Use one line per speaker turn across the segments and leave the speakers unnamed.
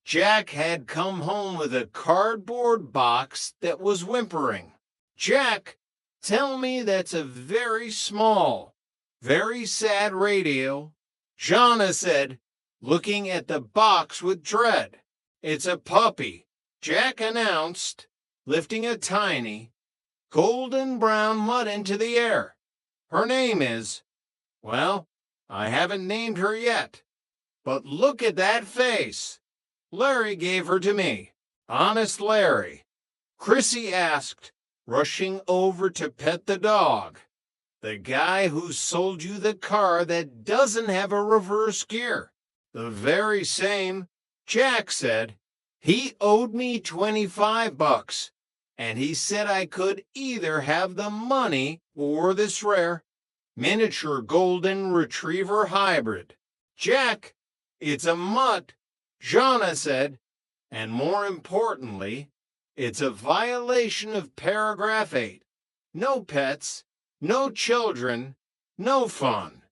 Jack had come home with a cardboard box that was whimpering. "Jack, tell me that's a very small, very sad radio," Jana said, looking at the box with dread. "It's a puppy," Jack announced, lifting a tiny, golden brown mutt into the air. "Her name is, well, I haven't named her yet. But look at that face. Larry gave her to me. Honest Larry," Chrissy asked, rushing over to pet the dog. "The guy who sold you the car that doesn't have a reverse gear." "The very same," Jack said. "He owed me $25, and he said I could either have the money or this rare miniature golden retriever hybrid." "Jack, it's a mutt," Jana said, "and more importantly, it's a violation of paragraph 8. No pets, no children, no fun.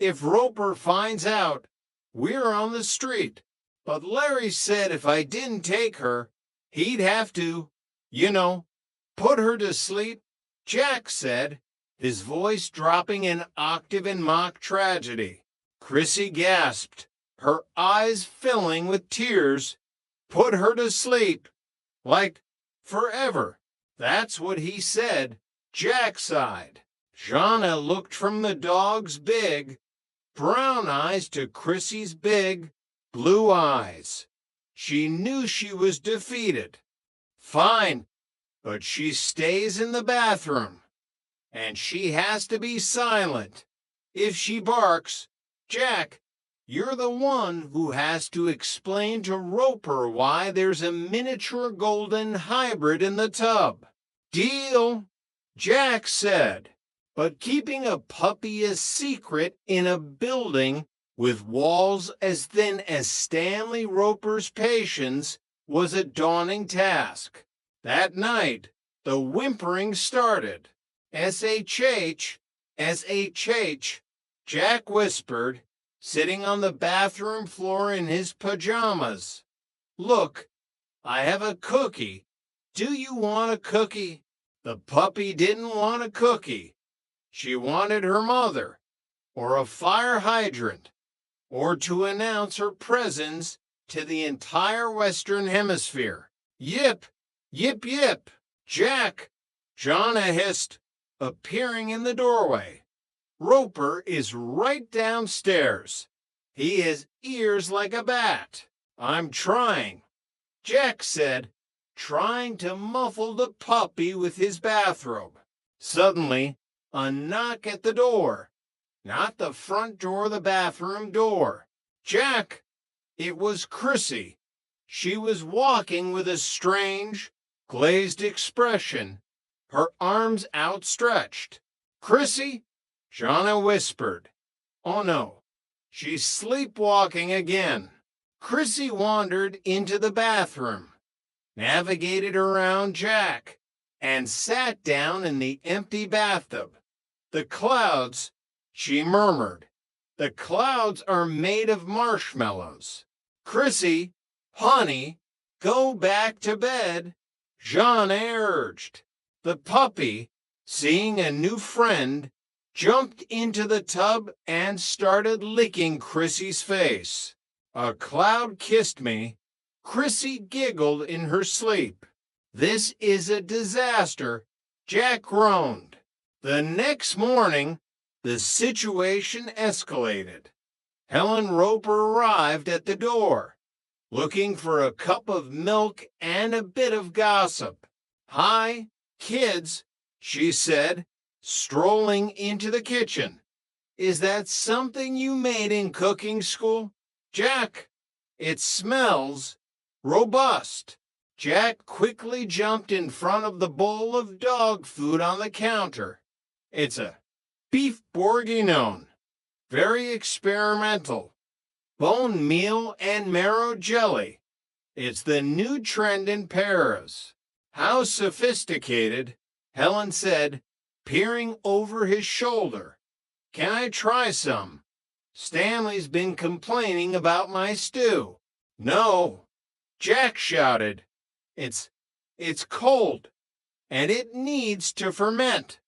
If Roper finds out, we're on the street. But Larry said if I didn't take her, he'd have to, put her to sleep," Jack said, his voice dropping an octave in mock tragedy. Chrissy gasped, her eyes filling with tears. "Put her to sleep? Like, forever?" "That's what he said," Jack sighed. Jana looked from the dog's big, brown eyes to Chrissy's big, blue eyes. She knew she was defeated. "Fine, but she stays in the bathroom. And she has to be silent. If she barks, Jack, you're the one who has to explain to Roper why there's a miniature golden hybrid in the tub." "Deal," Jack said. But keeping a puppy a secret in a building with walls as thin as Stanley Roper's patience was a daunting task. That night, the whimpering started. "SHH, SHH, Jack whispered, sitting on the bathroom floor in his pajamas. "Look, I have a cookie. Do you want a cookie?" The puppy didn't want a cookie. She wanted her mother, or a fire hydrant, or to announce her presence to the entire Western Hemisphere. "Yip, yip, yip, Jack," Jana hissed, appearing in the doorway. "Roper is right downstairs. He has ears like a bat." "I'm trying," Jack said, trying to muffle the puppy with his bathrobe. Suddenly, a knock at the door. Not the front door, the bathroom door. "Jack!" It was Chrissy. She was walking with a strange, glazed expression, her arms outstretched. "Chrissy?" Jana whispered. "Oh no, she's sleepwalking again." Chrissy wandered into the bathroom, navigated around Jack, and sat down in the empty bathtub. "The clouds," she murmured. "The clouds are made of marshmallows." "Chrissy, honey, go back to bed," Jana urged. The puppy, seeing a new friend, jumped into the tub and started licking Chrissy's face. "A cloud kissed me," Chrissy giggled in her sleep. "This is a disaster," Jack groaned. The next morning, the situation escalated. Helen Roper arrived at the door, looking for a cup of milk and a bit of gossip. "Hi, kids," she said, strolling into the kitchen. "Is that something you made in cooking school?" "Jack, it smells robust." Jack quickly jumped in front of the bowl of dog food on the counter. "It's a beef bourguignon, very experimental, bone meal and marrow jelly. It's the new trend in Paris." "How sophisticated," Helen said, peering over his shoulder. "Can I try some? Stanley's been complaining about my stew." "No," Jack shouted. It's, it's cold, and it needs to ferment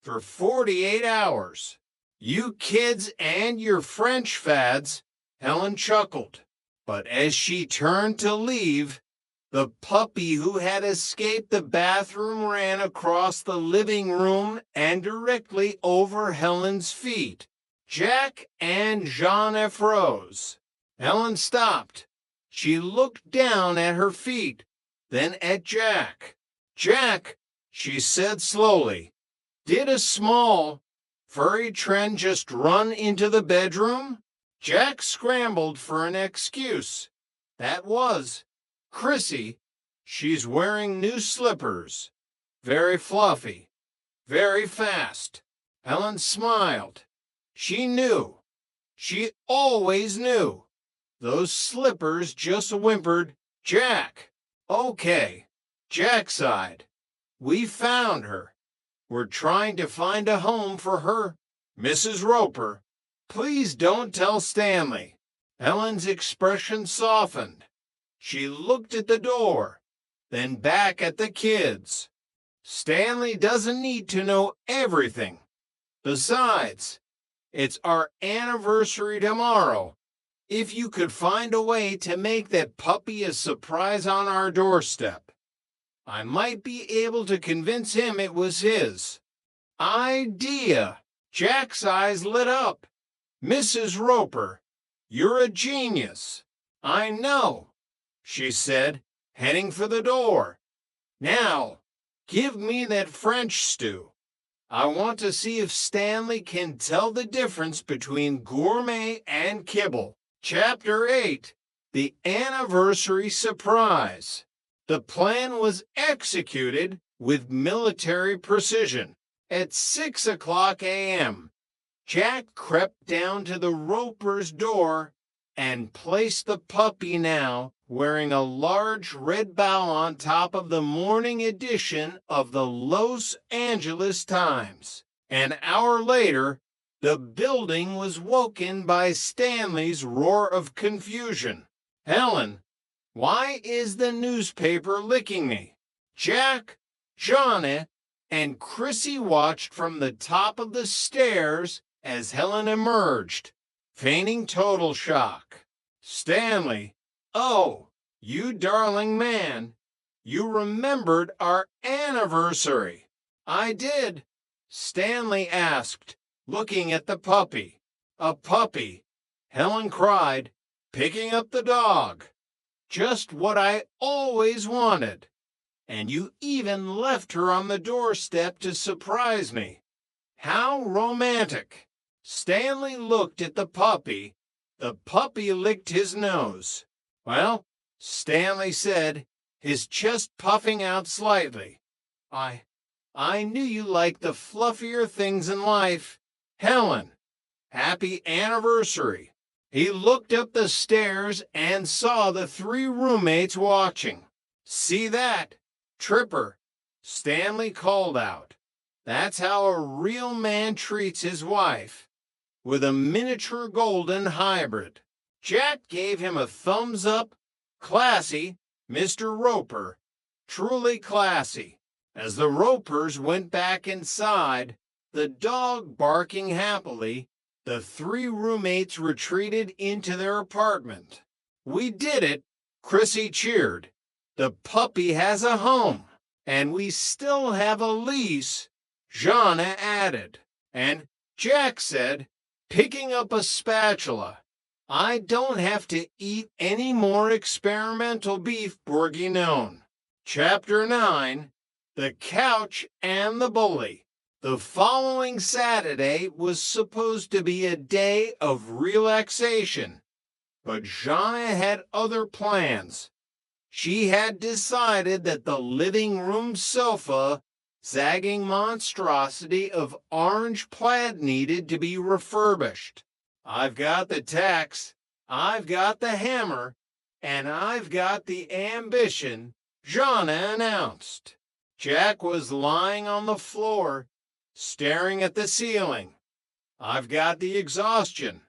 for 48 hours. You kids and your French fads, Helen chuckled. But as she turned to leave, the puppy who had escaped the bathroom ran across the living room and directly over Helen's feet. Jack and Jeanne froze. Helen stopped. She looked down at her feet, then at Jack. Jack, she said slowly, did a small, furry trend just run into the bedroom? Jack scrambled for an excuse. That was Chrissy. She's wearing new slippers. Very fluffy. Very fast. Helen smiled. She knew. She always knew. Those slippers just whimpered, Jack. Okay. Jack sighed. We found her. We're trying to find a home for her. Mrs. Roper, please don't tell Stanley. Helen's expression softened. She looked at the door, then back at the kids. Stanley doesn't need to know everything. Besides, it's our anniversary tomorrow. If you could find a way to make that puppy a surprise on our doorstep, I might be able to convince him it was his. Idea! Jack's eyes lit up. Mrs. Roper, you're a genius. I know, she said, heading for the door. Now, give me that French stew. I want to see if Stanley can tell the difference between gourmet and kibble. Chapter 8, The Anniversary Surprise. The plan was executed with military precision. At 6 o'clock a.m., Jack crept down to the Roper's door and placed the puppy, now wearing a large red bow, on top of the morning edition of the Los Angeles Times. An hour later, the building was woken by Stanley's roar of confusion. Helen, why is the newspaper licking me? Jack, Jeanne, and Chrissy watched from the top of the stairs as Helen emerged, feigning total shock. Stanley, oh, you darling man, you remembered our anniversary. I did, Stanley asked, looking at the puppy. A puppy, Helen cried, picking up the dog. Just what I always wanted. And you even left her on the doorstep to surprise me. How romantic. Stanley looked at the puppy. The puppy licked his nose. Well, Stanley said, his chest puffing out slightly, I knew you liked the fluffier things in life. Helen, happy anniversary. He looked up the stairs and saw the three roommates watching. See that? Tripper, Stanley called out. That's how a real man treats his wife, with a miniature golden hybrid. Jack gave him a thumbs up. Classy, Mr. Roper. Truly classy. As the Ropers went back inside, the dog barking happily, the three roommates retreated into their apartment. We did it, Chrissy cheered. The puppy has a home, and we still have a lease, Jeanne added. And Jack said, picking up a spatula, I don't have to eat any more experimental beef bourguignon. Chapter 9, The Couch and the Bully. The following Saturday was supposed to be a day of relaxation, but Jeanne had other plans. She had decided that the living room sofa, sagging monstrosity of orange plaid, needed to be refurbished. I've got the tacks, I've got the hammer, and I've got the ambition, Jeanne announced. Jack was lying on the floor, staring at the ceiling. I've got the exhaustion.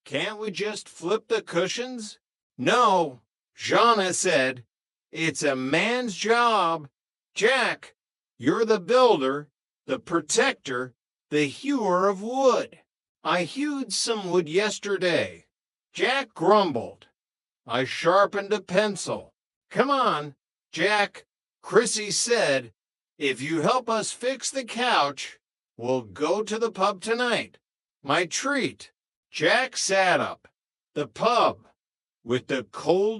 Can't we just flip the cushions? No, Jonna said, "It's a man's job. Jack, you're the builder, the protector, the hewer of wood." "I hewed some wood yesterday." Jack grumbled. "I sharpened a pencil." "Come on, Jack," Chrissy said. "If you help us fix the couch, we'll go to the pub tonight. My treat." Jack sat up. The pub, with the cold